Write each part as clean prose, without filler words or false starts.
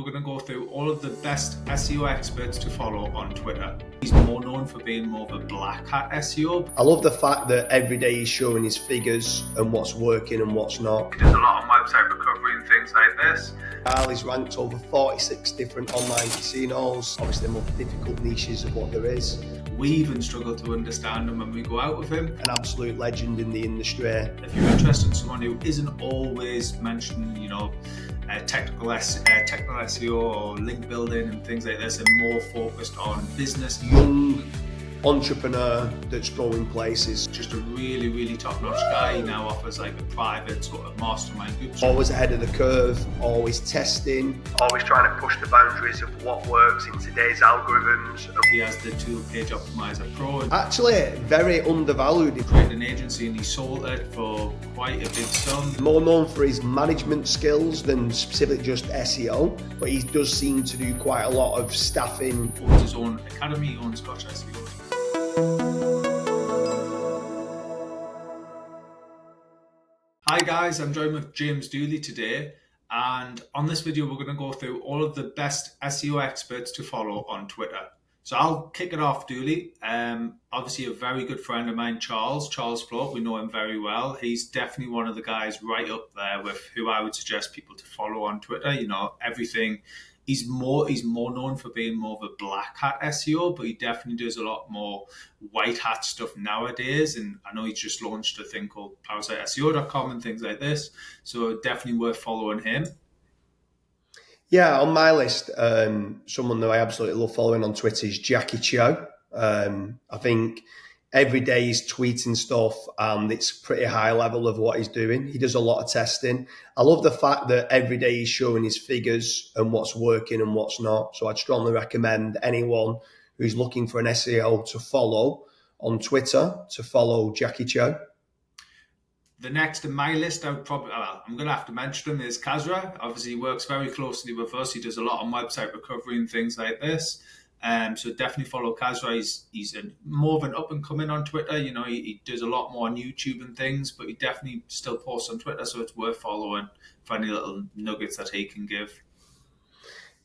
We're going to go through all of the best SEO experts to follow on Twitter. He's more known for being more of a black hat SEO. I love the fact that every day he's showing his figures and what's working and what's not. He does a lot on website recovery and things like this. He's ranked over 46 different online casinos, obviously the most difficult niches of what there is. We even struggle to understand him when we go out with him. An absolute legend in the industry. If you're interested in someone who isn't always mentioning, technical SEO or link building and things like this, and more focused on business. Young entrepreneur that's going places. Just a really, really top-notch guy. He now offers like a private sort of mastermind group. Always ahead of the curve, always testing, always trying to push the boundaries of what works in today's algorithms. He has the tool Page Optimizer Pro. Actually, very undervalued. He created an agency and he sold it for quite a big sum. More known for his management skills than specifically just SEO, but he does seem to do quite a lot of staffing. He owns his own academy, he owns Scotch SEO. Hi guys, I'm joined with James Dooley today, and on this video we're going to go through all of the best SEO experts to follow on Twitter. So I'll kick it off, Dooley. Obviously a very good friend of mine, Charles Float, we know him very well. He's definitely one of the guys right up there with who I would suggest people to follow on Twitter. Everything. He's more known for being more of a black hat SEO, but he definitely does a lot more white hat stuff nowadays. And I know he's just launched a thing called PowerSiteSEO.com and things like this. So definitely worth following him. Yeah, on my list, someone that I absolutely love following on Twitter is Jackie Chow. I think every day he's tweeting stuff and it's pretty high level of what he's doing. He does a lot of testing. I love the fact that every day he's showing his figures and what's working and what's not. So I'd strongly recommend anyone who's looking for an SEO to follow on Twitter to follow Jackie Chow. The next in my list, I'm going to have to mention him, is Kazra. Obviously, he works very closely with us. He does a lot on website recovery and things like this. So definitely follow Kazra. He's more of an up and coming on Twitter. He does a lot more on YouTube and things, but he definitely still posts on Twitter. So it's worth following for any little nuggets that he can give.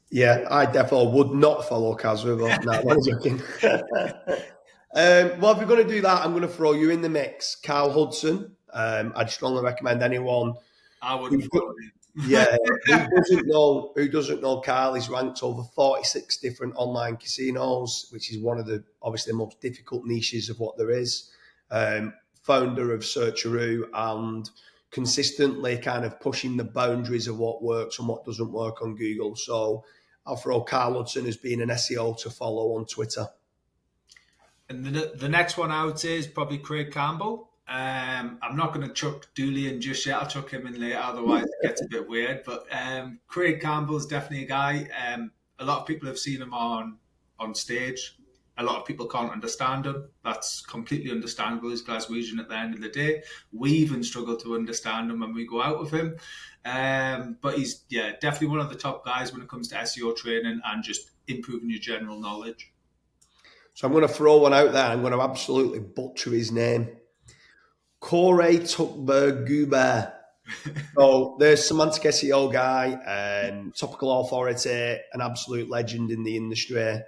Yeah, I definitely would not follow Kazra, but no, I'm joking. Well, if we're going to do that, I'm going to throw you in the mix. Carl Hudson. I'd strongly recommend anyone. I wouldn't follow him. Yeah, who doesn't know Carl? He's ranked over 46 different online casinos, which is one of the obviously the most difficult niches of what there is. Founder of Searcharoo and consistently kind of pushing the boundaries of what works and what doesn't work on Google. So I'll throw Carl Hudson as being an SEO to follow on Twitter. And the next one I would say is probably Craig Campbell. I'm not going to chuck Dooley in just yet. I'll chuck him in later, otherwise it gets a bit weird. But Craig Campbell's definitely a guy. A lot of people have seen him on stage. A lot of people can't understand him. That's completely understandable. He's Glaswegian at the end of the day. We even struggle to understand him when we go out with him. But he's definitely one of the top guys when it comes to SEO training and just improving your general knowledge. So I'm going to throw one out there. I'm going to absolutely butcher his name. Corey Tuckberg-Guber. So there's semantic SEO guy, topical authority, an absolute legend in the industry.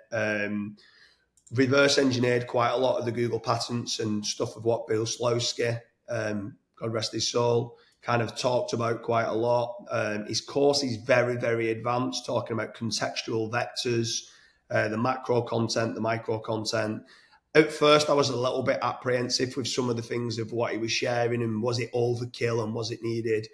Reverse engineered quite a lot of the Google patents and stuff of what Bill Slowski, God rest his soul, kind of talked about quite a lot. His course is very, very advanced, talking about contextual vectors, the macro content, the micro content. At first, I was a little bit apprehensive with some of the things of what he was sharing and was it overkill and was it needed?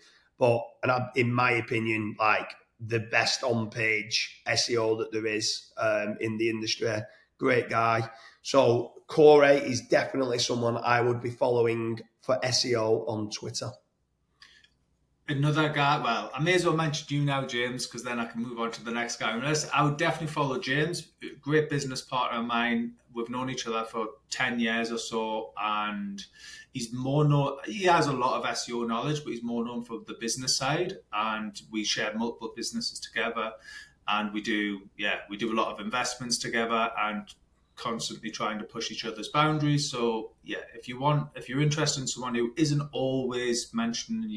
In my opinion, like the best on-page SEO that there is in the industry. Great guy. So Corey is definitely someone I would be following for SEO on Twitter. Another guy, well, I may as well mention you now, James, because then I can move on to the next guy. I would definitely follow James, great business partner of mine. We've known each other for 10 years or so, and he has a lot of SEO knowledge, but he's more known for the business side, and we share multiple businesses together, and we do a lot of investments together and constantly trying to push each other's boundaries. So if you're interested in someone who isn't always mentioning,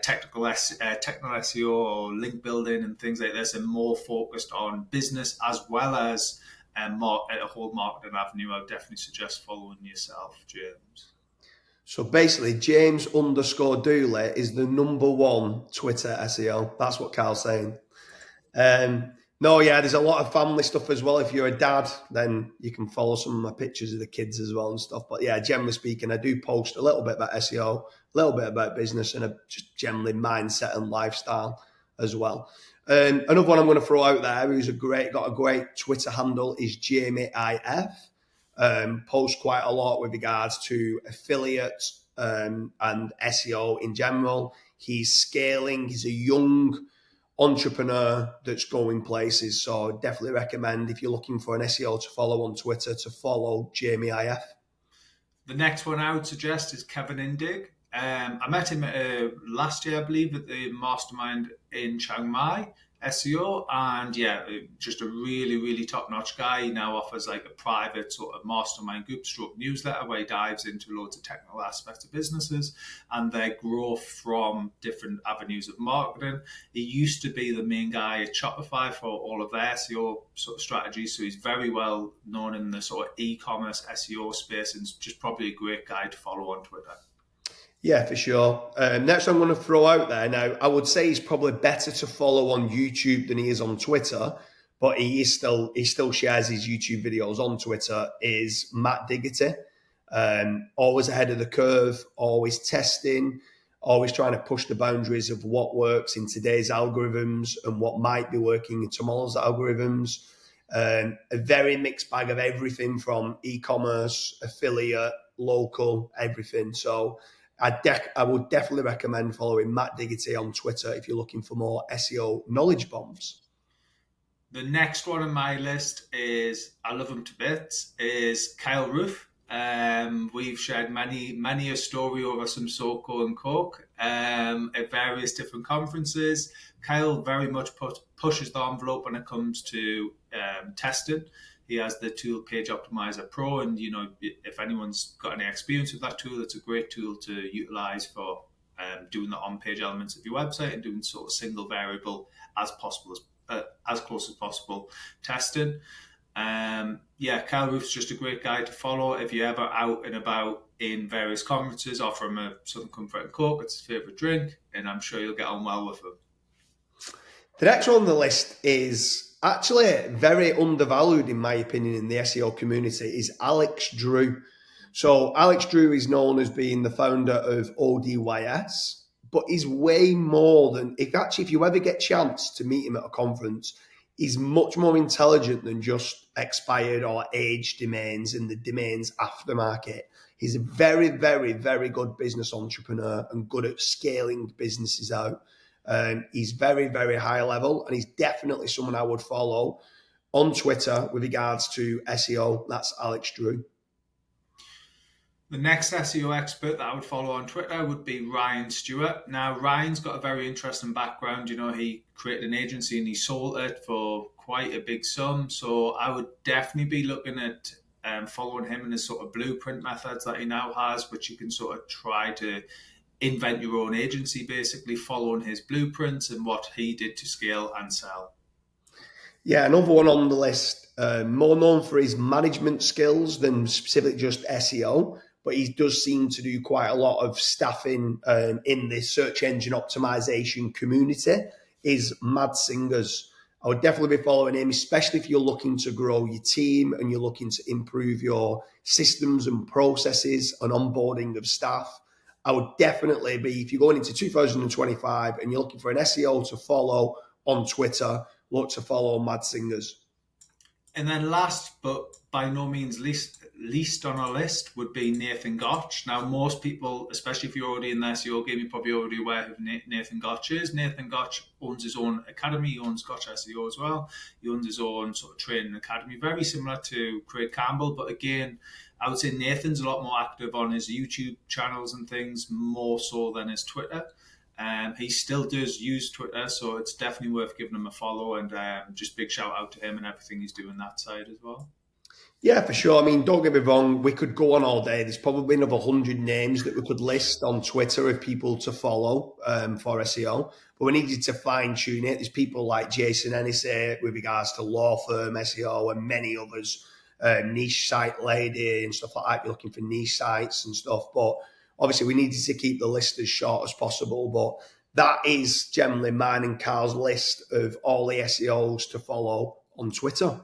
technical SEO or link building and things like this, and more focused on business as well as a whole marketing avenue. I would definitely suggest following yourself, James. So basically, James_Dooley is the number one Twitter SEO. That's what Carl's saying. No, yeah, there's a lot of family stuff as well. If you're a dad, then you can follow some of my pictures of the kids as well and stuff. But yeah, generally speaking, I do post a little bit about SEO, a little bit about business, and just generally mindset and lifestyle as well. Another one I'm going to throw out there, who's got a great Twitter handle, is Jamie IF. Posts quite a lot with regards to affiliate and SEO in general. He's scaling. He's a young entrepreneur that's going places. So definitely recommend, if you're looking for an SEO to follow on Twitter, to follow Jamie IF. The next one I would suggest is Kevin Indig. I met him last year, I believe, at the Mastermind in Chiang Mai SEO, and yeah, just a really, really top-notch guy. He now offers like a private sort of mastermind group stroke newsletter where he dives into loads of technical aspects of businesses and their growth from different avenues of marketing. He used to be the main guy at Shopify for all of their SEO sort of strategies, so he's very well known in the sort of e-commerce SEO space, and just probably a great guy to follow on Twitter. Yeah, for sure. Next I'm going to throw out there now, I would say he's probably better to follow on YouTube than he is on Twitter, but he still shares his YouTube videos on Twitter, is Matt Diggity. Always ahead of the curve, always testing, always trying to push the boundaries of what works in today's algorithms and what might be working in tomorrow's algorithms. A very mixed bag of everything from e-commerce, affiliate, local, everything. So I would definitely recommend following Matt Diggity on Twitter if you're looking for more SEO knowledge bombs. The next one on my list is, I love him to bits, is Kyle Roof. We've shared many a story over some SoCo and Coke at various different conferences. Kyle very much pushes the envelope when it comes to testing. He has the tool Page Optimizer Pro, and if anyone's got any experience with that tool, it's a great tool to utilize for doing the on-page elements of your website and doing sort of single variable as close as possible testing. Kyle Roof's just a great guy to follow. If you're ever out and about in various conferences, offer him a Southern Comfort and Coke. It's his favourite drink, and I'm sure you'll get on well with him. The next one on the list is actually very undervalued, in my opinion, in the SEO community, is Alex Drew. So Alex Drew is known as being the founder of ODYS, but he's way more than, if you ever get a chance to meet him at a conference, he's much more intelligent than just expired or aged domains and the domains aftermarket. He's a very, very, very good business entrepreneur and good at scaling businesses out. He's very, very high level, and he's definitely someone I would follow on Twitter with regards to SEO. That's Alex Drew. The next SEO expert that I would follow on Twitter would be Ryan Stewart. Now, Ryan's got a very interesting background. He created an agency and he sold it for quite a big sum. So I would definitely be looking at following him and his sort of blueprint methods that he now has, which you can sort of try to invent your own agency, basically following his blueprints and what he did to scale and sell. Yeah, another one on the list, more known for his management skills than specifically just SEO, but he does seem to do quite a lot of staffing in the search engine optimization community, is Mad Singers. I would definitely be following him, especially if you're looking to grow your team and you're looking to improve your systems and processes and onboarding of staff. I would definitely be, if you're going into 2025 and you're looking for an SEO to follow on Twitter, look to follow Mad Singers. And then last, but by no means least on our list, would be Nathan Gotch. Now, most people, especially if you're already in the SEO game, you're probably already aware of who Nathan Gotch is. Nathan Gotch owns his own academy. He owns Gotch SEO as well. He owns his own sort of training academy, very similar to Craig Campbell. But again, I would say Nathan's a lot more active on his YouTube channels and things, more so than his Twitter. He still does use Twitter, so it's definitely worth giving him a follow, and just big shout out to him and everything he's doing that side as well. Yeah, for sure. I mean, don't get me wrong, we could go on all day. There's probably another 100 names that we could list on Twitter of people to follow for SEO. But we needed to fine tune it. There's people like Jason Ennis with regards to law firm SEO and many others, niche site lady and stuff like that. You're looking for niche sites and stuff. But obviously, we needed to keep the list as short as possible. But that is generally mine and Carl's list of all the SEOs to follow on Twitter.